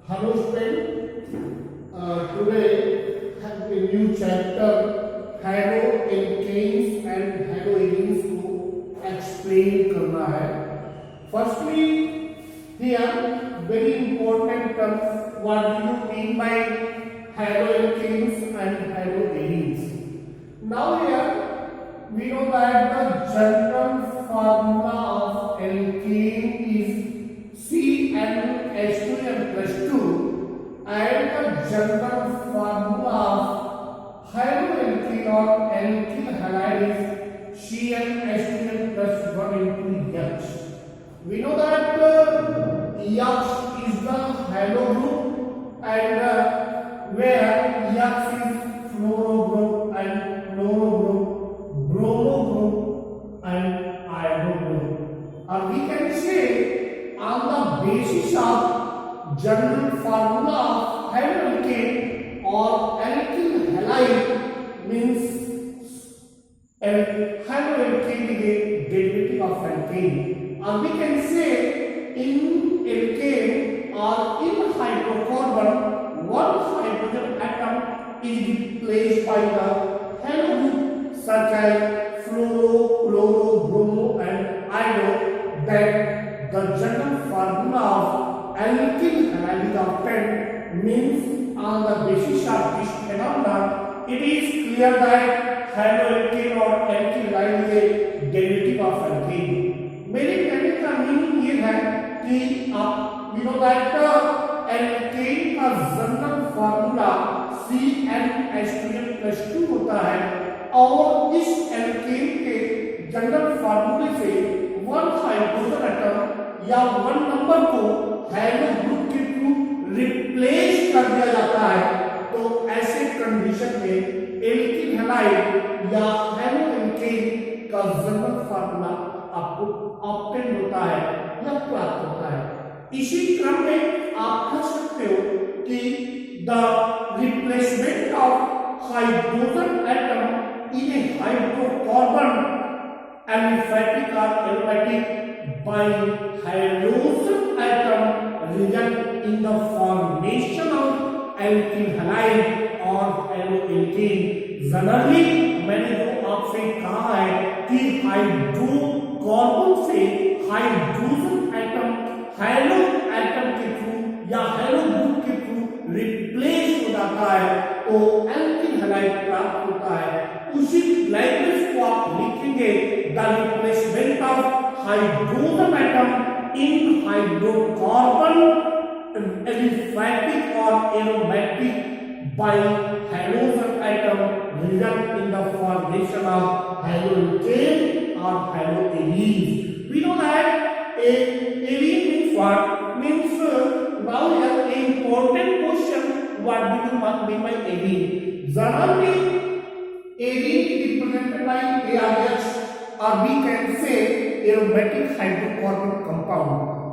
Hello student, today have a new chapter haloalkanes and haloarenes को explain करना है. Firstly, here very important terms. What do you mean by haloalkanes and haloarenes? Now here we know that the general formula of alkane is CnH2n plus 2 and the general formula of haloalkane or alkyl halide is CnH2n plus 1 into H. We know that H is the halo group and where H is fluoro group and fluoro group, bromo group and iono group. Or we can say on the basis of general formula of haloalkane or alkyl halide means haloalkane is a derivative of alkane. Or we can say in alkane or in hydrocarbon one hydrogen atom is replaced by the halo group such as fluoro, chloro, bromo and iono. That the general formula of alkyl halide of 10 means on the basis of this phenomenon it is clear that haloalkane or alkyl halide is a derivative of alkane. मेरे कहने का meaning ये है कि आप we know that alkene का general formula CnH2n+2 होता है और इस एल्केन के जनरल फार्मूले से वन हाइड्रोजन एटम या वन नंबर को हैलो ग्रुप के थ्रू रिप्लेस कर दिया जाता है. तो ऐसे कंडीशन में एल्किल हैलाइड या हैलोएल्केन का जनरल फार्मूला आपको ऑब्टेन होता है या प्राप्त होता है. इसी क्रम में आप कह सकते हो कि the replacement of hydrogen atom in A hydrocarbon aliphatic or aromatic by halogen atom result in the formation of alkyl halide or haloalkane. Generally मैंने जो आपसे कहा है कि हाइड्रोकार्बन से हाइड्रोजन एटम हैलो एटम के थ्रू या हैलो ग्रुप के थ्रू रिप्लेस हो जाता है तो alkyl halide प्राप्त होता है. उसी लैंग्वेज को आप लिखेंगे the replacement of hydrogen atom in hydrocarbon aliphatic और aromatic by halogen atom result in the formation of haloalkane और haloarene. We know that arene means what means now here an important question, what do you mean by arene? Generally Arene is represented by ARH or we can say aromatic hydrocarbon compound.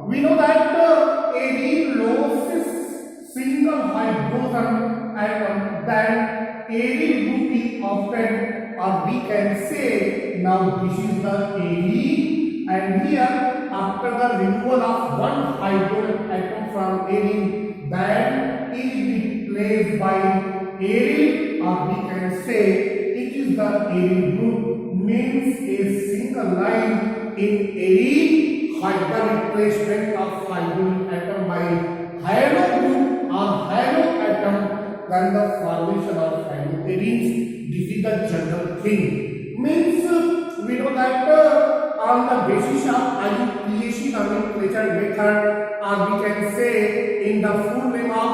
We know that arene loses single hydrogen atom, then arene group is often, or we can say now this is the arene, and here after the removal of one hydrogen atom from arene, then it is replaced by arene, or we can say it is the arene group. Means a single line in arene has the replacement of hydrogen atom by halo group or halo atom, then the formation of haloarenes. This is the general thing. Means we know that on the basis of IUPAC nomenclature method, or we can say in the full name of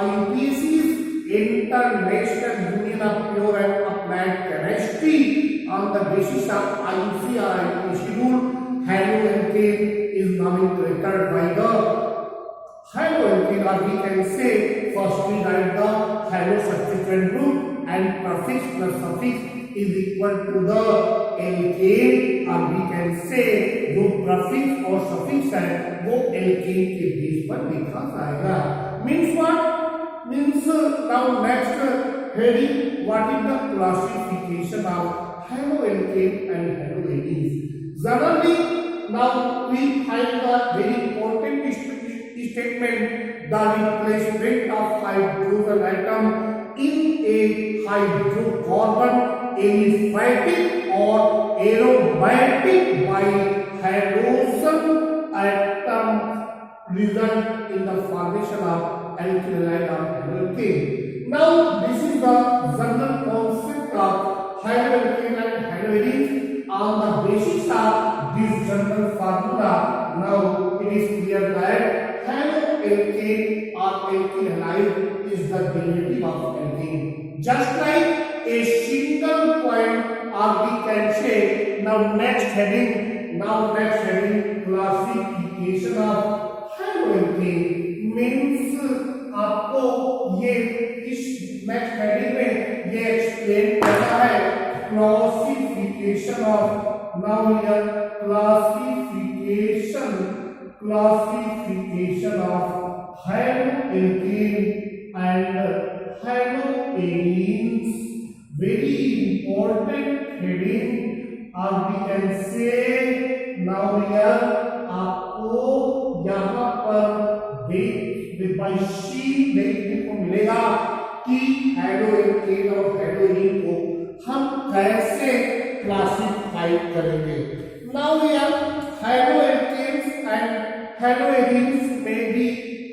IUPAC is International Union of Pure and Applied Chemistry. On the basis of IUC or IUPAC rule, haloalkane is nomenclated by the haloalkane, or we can say first we write the halo substituent group and prefix plus suffix is equal to the alkane, or we can say जो prefix और suffix है वो alkane के base पर लिखा जाएगा. Means what? Means now next heading, what is the classification of haloalkane and haloarenes? Generally now we find the very important statement the replacement of hydrogen atom in a hydrocarbon aliphatic or aromatic by halogen atom result in the formation of alkyl halide or haloalkane. Now this is the general concept of haloalkane and haloarenes. On the basis of this general formula, now it is clear that haloalkane or alkyl halide is the derivative of alkane. Just like a single point, or we can say now next heading classification of haloalkane means आपको ये इस next heading में ये explain करना है classification of now here classification of haloalkane and haloarenes. Very important heading, or we can say now here आपको यहाँ पर बाय शीट देखने को मिलेगा कि haloalkane और haloarene को हम कैसे क्लासिफाई करेंगे. Now here haloalkanes and haloarenes may be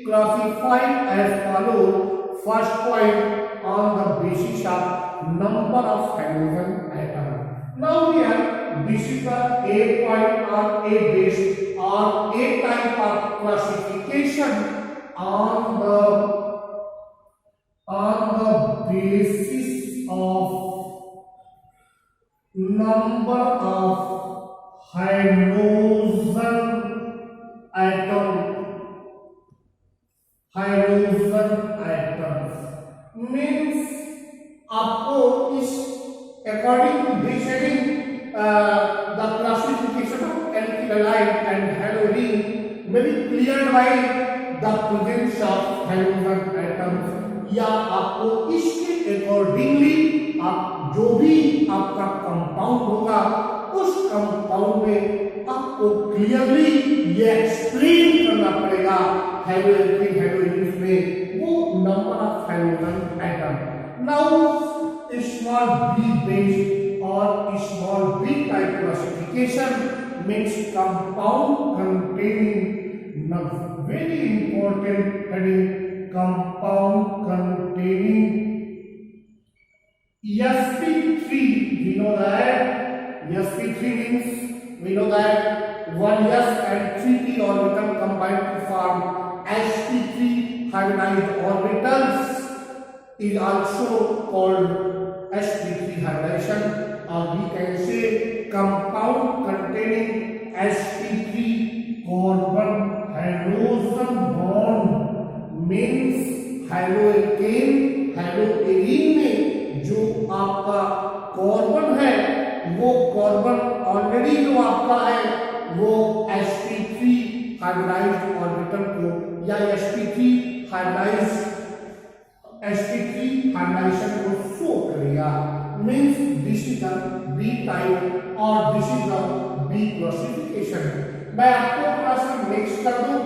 classified as follows. First point, on the basis of number of halogen atoms. Now here this is the A point or A base or A type of classification on the basis of number of halogen atoms means आपको इस according to this heading the classification of alkyl halide and haloarene may be cleared by the presence of halogen atoms. या आपको इसके accordingly आप जो भी आपका compound होगा उस कंपाउंड में आपको क्लियरली ये एक्सप्लेन करना पड़ेगा haloalkane haloarenes में वो number of halogen atom. Now small b based or small b type classification means compound containing, very important heading, compound containing sp3. We know that sp3 means we know that one s and 3p orbital combined to form sp3 hybridized orbitals is also called sp3 hybridization, or we can say compound containing sp3 carbon halogen bond means haloalkane haloarene में जो आपका carbon है वो carbon already जो आपका है वो sp3 hybridised orbital को या sp3 हाइब्रिडाइजेशन को शो करेगा. Means this is the B type और this is the B classification. मैं आपको थोड़ा सा मिक्स कर दूं.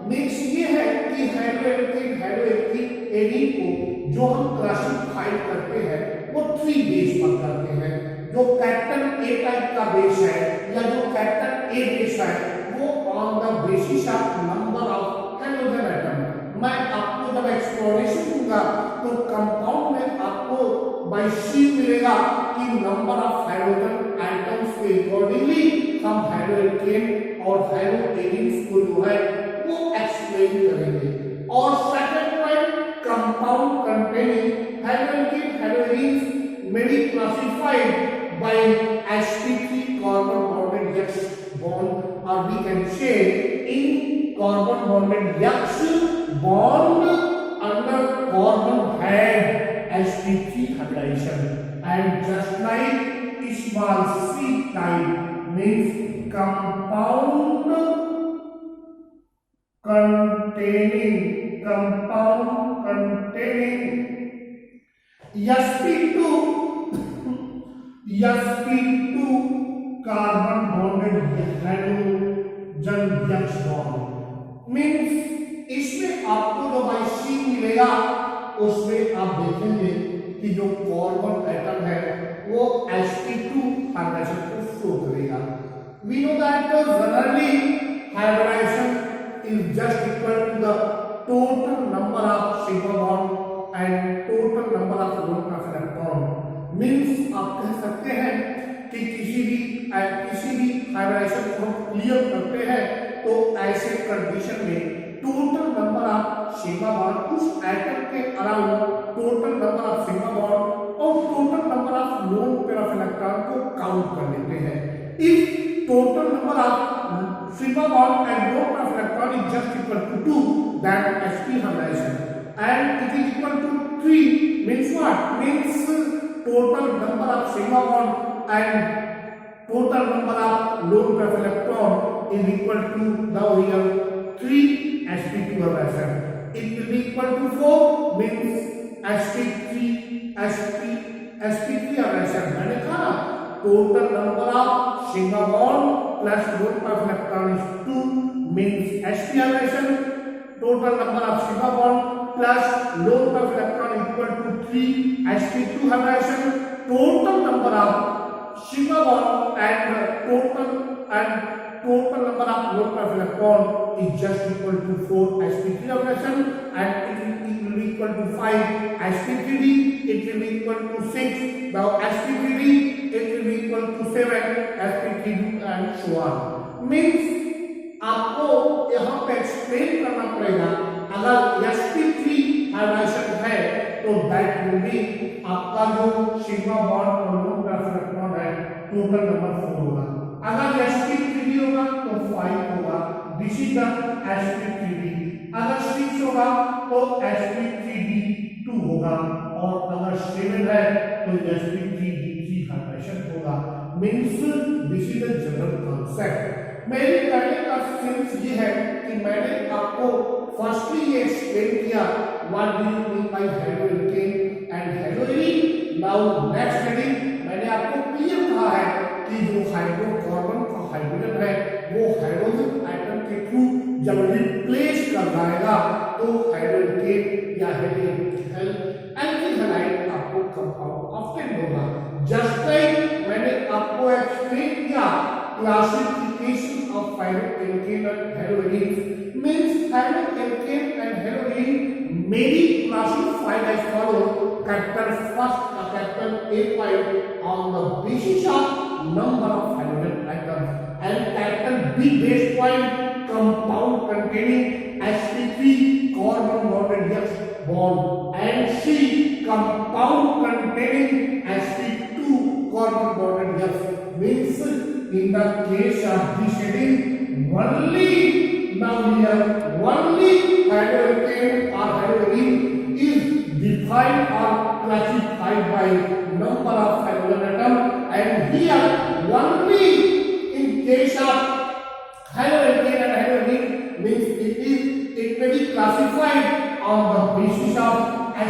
मिक्स ये है कि haloalkane haloarene को जो हम क्लासिफाई करते हैं वो 3 बेस पर करते हैं. जो कैपिटल ए टाइप का बेस है या जो कैपिटल ए बेस है वो on the basis of number of halogen atom. मैं आपको जब एक्सप्लोरेशन दूंगा तो कंपाउंड में आपको बाय सी मिलेगा कि नंबर ऑफ halogen एटम्स के अकॉर्डिंगली हम haloalkane और haloarenes को जो है वो एक्सप्लेन करेंगे. और second point, compound containing haloalkane haloarenes may be classified by sp3 carbon bonded X bond, or we can say in carbon bonded X bond under carbon had sp3 hybridization. And just like small c type means compound containing sp2 carbon bonded halogen X bond means इसमें आपको जो by सी मिलेगा उसमें आप देखेंगे कि जो carbon atom है वो sp2 हाइब्रिडेशन को शो करेगा। We know that generally hybridization is just equal to the total number of sigma bond and total number of lone of electron. Means आप कह सकते हैं कि किसी भी हाइब्रिडेशन को हम क्लियर करते हैं तो ऐसे कंडीशन में total number of sigma bond उस एटम के around total number of sigma bond और total number of lone pair of electron को काउंट कर लेते हैं। If total number of sigma bond and lone pair of electron is just equal to 2 that sp hybridisation and it is equal to 3 means what? Means total number of sigma bond and total number of lone pair of electron is equal to now here 3 sp2 hybridization. It will be equal to 4 means sp3 hybridization. मैंने कहा total number of sigma bond plus lone pair of electron is 2 means sp hybridization. Total number of sigma bond plus lone pair of electron equal to 3 sp2 hybridization. Total number of sigma bond and total number of lone pair of electron is just equal to 4 sp3 hybridization and it will be equal to 5 sp3d. It will be equal to 6 now sp3d. It will be equal to 7 sp3d and so on. Means आपको यहाँ पे explain करना पड़ेगा अगर sp3 hybridisation है तो that will be आपका जो सिग्मा बॉन्ड और लोन पेयर ऑफ इलेक्ट्रॉन है टोटल नंबर 4 होगा। अगर sp3d होगा तो 5 होगा, दिस इज द sp3d। अगर 6 होगा तो sp3d2 होगा और अगर 7 है तो sp3d3 हाइब्रिडेशन होगा। Means this is the general concept. मेरे कहने का सेंस ये है कि मैंने आपको फर्स्टली ये एक्सप्लेन किया what do you mean by haloalkane and haloarene. Now next heading मैंने आपको क्लियर कहा है कि जो हाइड्रोकार्बन का हाइड्रोजन है वो हाइड्रोजन एटम के थ्रू जब रिप्लेस कर जाएगा तो हेलोएल्केन या एल्किल हैलाइड आपको कंपाउंड ऑब्टेन होगा। जस्ट लाइक मैंने आपको एक्सप्लेन किया classification of haloalkane and haloalkene means haloalkane and haloalkane may be classified as follows: capital first capital A5 on the basis of number of halogen atoms and capital B base point compound containing sp3 carbon bonded X bond and C compound containing sp2 carbon bonded X means in the case of this heading only now here only haloalkane or haloalkene is defined or classified by number of halogen atom and here only in case of haloalkane and haloalkene means it may be classified on the basis of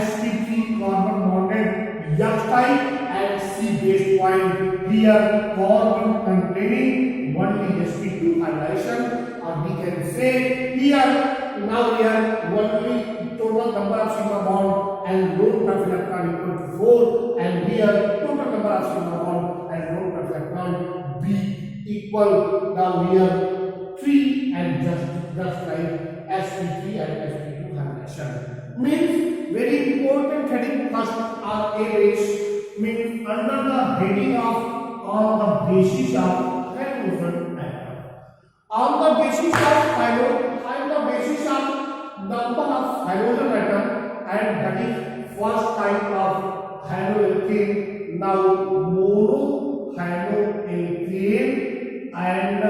sp3 carbon bonded X type and C base point. Here carbon containing only sp2 hybridization or we can say here now here only total number of sigma bond and lone pair of electron equal to 4 and here total number of sigma bond and lone pair of electron B equal now here 3 and just like sp3 and sp2 hybridization means very important heading first or A base means under the heading of on the basis of halogen atom. On the basis of number of halogen atom and that is first type of haloalkane now mono haloalkane and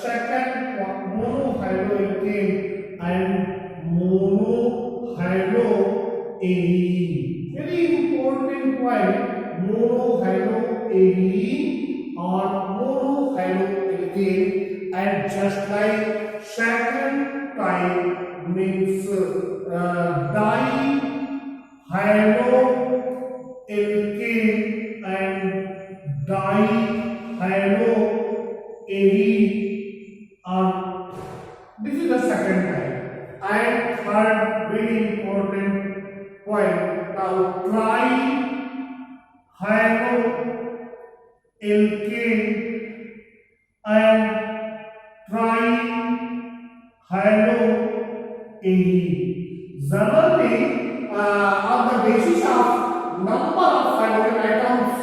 second mono haloalkane and mono haloalkane. Very important point. Monohaloalkene or monohaloalkane and just like second type means dihaloalkane and dihaloalkene are this is the second type and point. Now try halo alkane and try halo amine. Generally, on the basis of number of hydrogen atoms,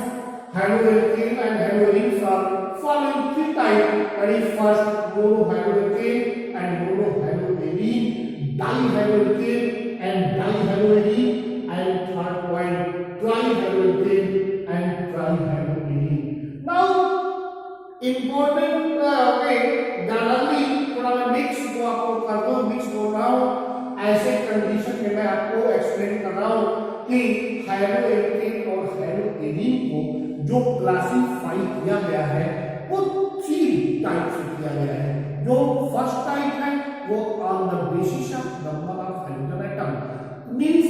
haloalkane and haloarenes are following three types. Very first, monohaloalkane and monohaloarene, dihaloalkane and dihaloarene, and third point, trihaloalkane and trihaloarene. Now, important way generally थोड़ा मैं mix को आपको कर दूं, mix हो रहा हूँ ऐसे कंडीशन में मैं आपको एक्सप्लेन कर रहा हूँ कि हाइड्रोएलेक्ट्रिक और हाइड्रोएरीन को जो क्लासिफाई किया गया है वो थ्री टाइप से किया गया है। जो फर्स्ट टाइप है वो on the basis of number of hydrogen atom, means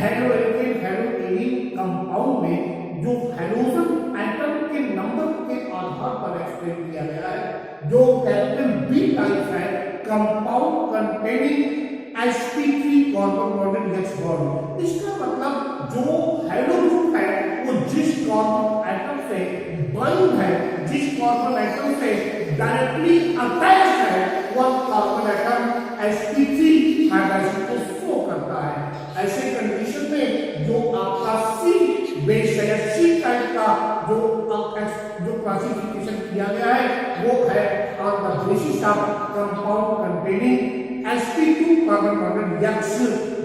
hydroelectric hydroarene compound में जो हाइड्रोजन एटम के नंबर के आधार पर एक्सप्लेन किया गया है। जो कैपिटल बी टाइप है compound containing sp3 carbon bonded next bond, इसका मतलब जो हाइड्रो ग्रुप है वो जिस कार्बन एटम से बाइंड है, जिस कार्बन एटम से डायरेक्टली अटैच है, वह कार्बन एटम sp3 हाइड्रोजन को शो करता है। ऐसे कंडीशन में जो आपका सी बेस है, सी टाइप का जो क्लासिफिकेशन किया गया है वो है on the basis of compound containing sp2 carbon bonded next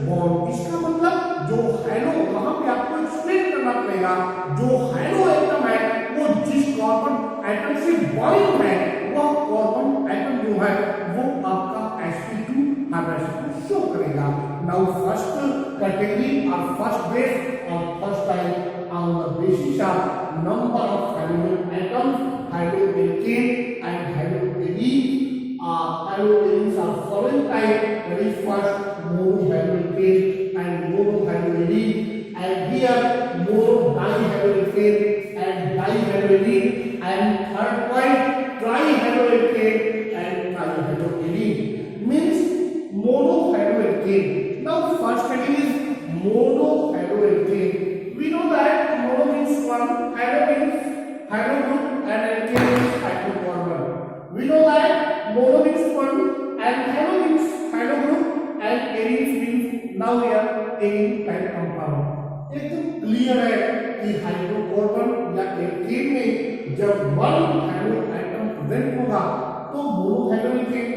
bond. इसका मतलब जो हाइड्रो, वहां पे आपको एक्सप्लेन करना पड़ेगा, जो हाइड्रो एटम है वो जिस कार्बन एटम से बाइंड है वह कार्बन एटम जो है वो आपका sp2 हाइड्रोजन को शो करेगा। नाउ फर्स्ट कैटेगरी और फर्स्ट बेस और first type on the basis of number of hydrogen atoms, hydroalkane and hydroarene. Hydroarenes are following type. Very first, monohydroalkane and monohydroarene, and here monodihydroalkane and dihydroarene, and third point, trihydroalkane and trihydroarene. Means monohydroalkane. Now first heading is monohydroalkane. We know that mono means one, hydro means hydro group, and alkane means hydrocarbon. We know that mono means one, and hydro means hydro group, and arene means now here arene type compound. एकदम clear है कि hydrocarbon या alkene में जब one hydro atom present होगा तो मोनोहाइड्रोएल्केन,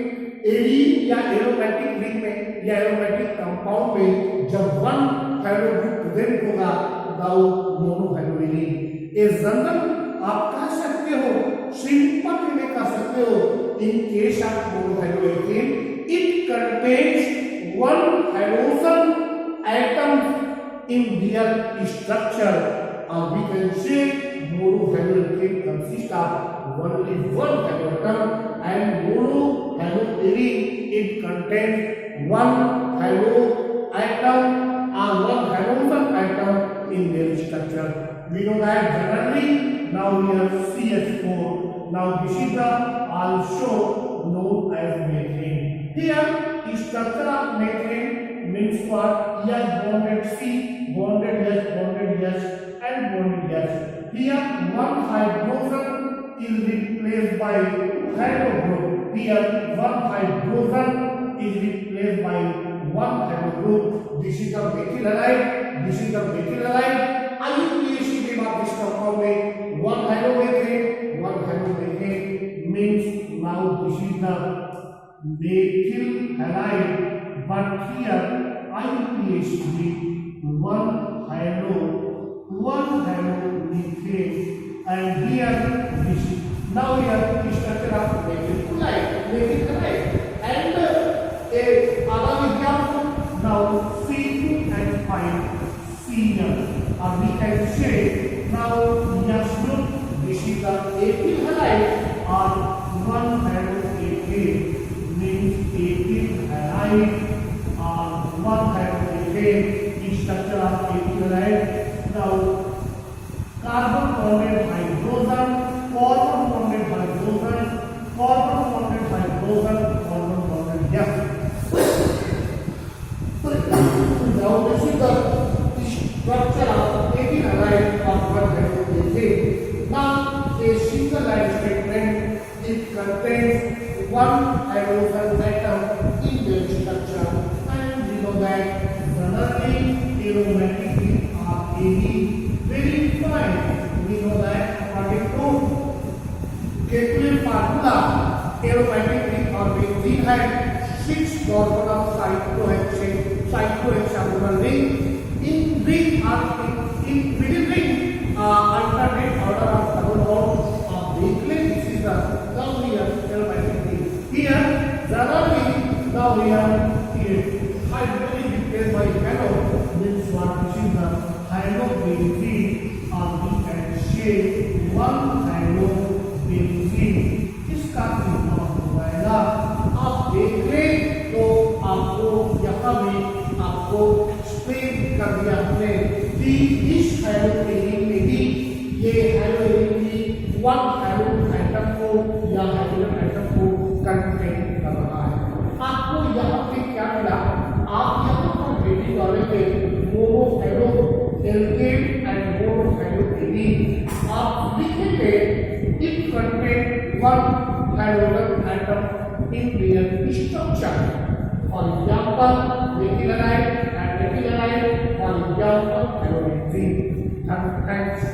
arene या aromatic ring में या एरोमेटिक कंपाउंड में जब वन हाइड्रो ग्रुप प्रेजेंट होगा मोनोहाइड्रोएरीन। इस जनरल आप कह सकते हो, सिंपल में कह सकते हो, in case of monohydroarene it contains one hydrogen atom in real structure, और we can say monohydrogen consists of only one hydroatom, and monohydroarene it contains one hydroatom or one hydrogen atom in their structure. We know that generally now we have CH4. Now this is the also known as methane. Here structure of methane means what? Yes bonded C, bonded yes, bonded yes, and bonded yes. Here one hydrogen is replaced by hydro group. Here one hydrogen is replaced by one hydro group. This is the methyl halide. This is the methyl halide. IUPAC के बाद इस compound में one hydromethane means now this is the methyl halide. But here IUPAC one hydromethane, and here this. Now here the structure of methyl halide, and other example now C2 and 5 Cl, or we can say now yes group. This is the ethyl halide or one hydroethane means ethyl halide or one hydroethane. Structure of ethyl halide. Now carbon bonded hydrogen, carbon bonded hydrogen, carbon bonded hydrogen, carbon bonded yes. Now this is the halogen atom in their structure, and we know that suddenly aromatically are very fine. We know that according to Kepler formula, aromatically or benzene had 6 carbon cyclohexagonal ring. In middle ring, alternate order of double bonds of Bakelite. This is the here aromatic ring. Here, generally, now here hydrogen declared by Gallo means what? This is the halobenzene or we can say 1 halobenzene. इसका कितना होगा? आप देख लें तो आपको यहाँ में आपको एक्सप्लेन कर दिया हमने कि इस हाइड्रोजन में भी ये हाइड्रोजन की 1 हाइड्रोजन एटम को या हाइड्रोजन एटम को कंटेन कर रहा है। आपको यहाँ पे क्या मिला? आप यहाँ पर रेडी डालेंगे mono hydro alkane and mono hydro arene. आप लिखेंगे it contain 1 hydrogen atom in their structure. For example, methyl halide and methyl halide. For example, halogen. Thanks.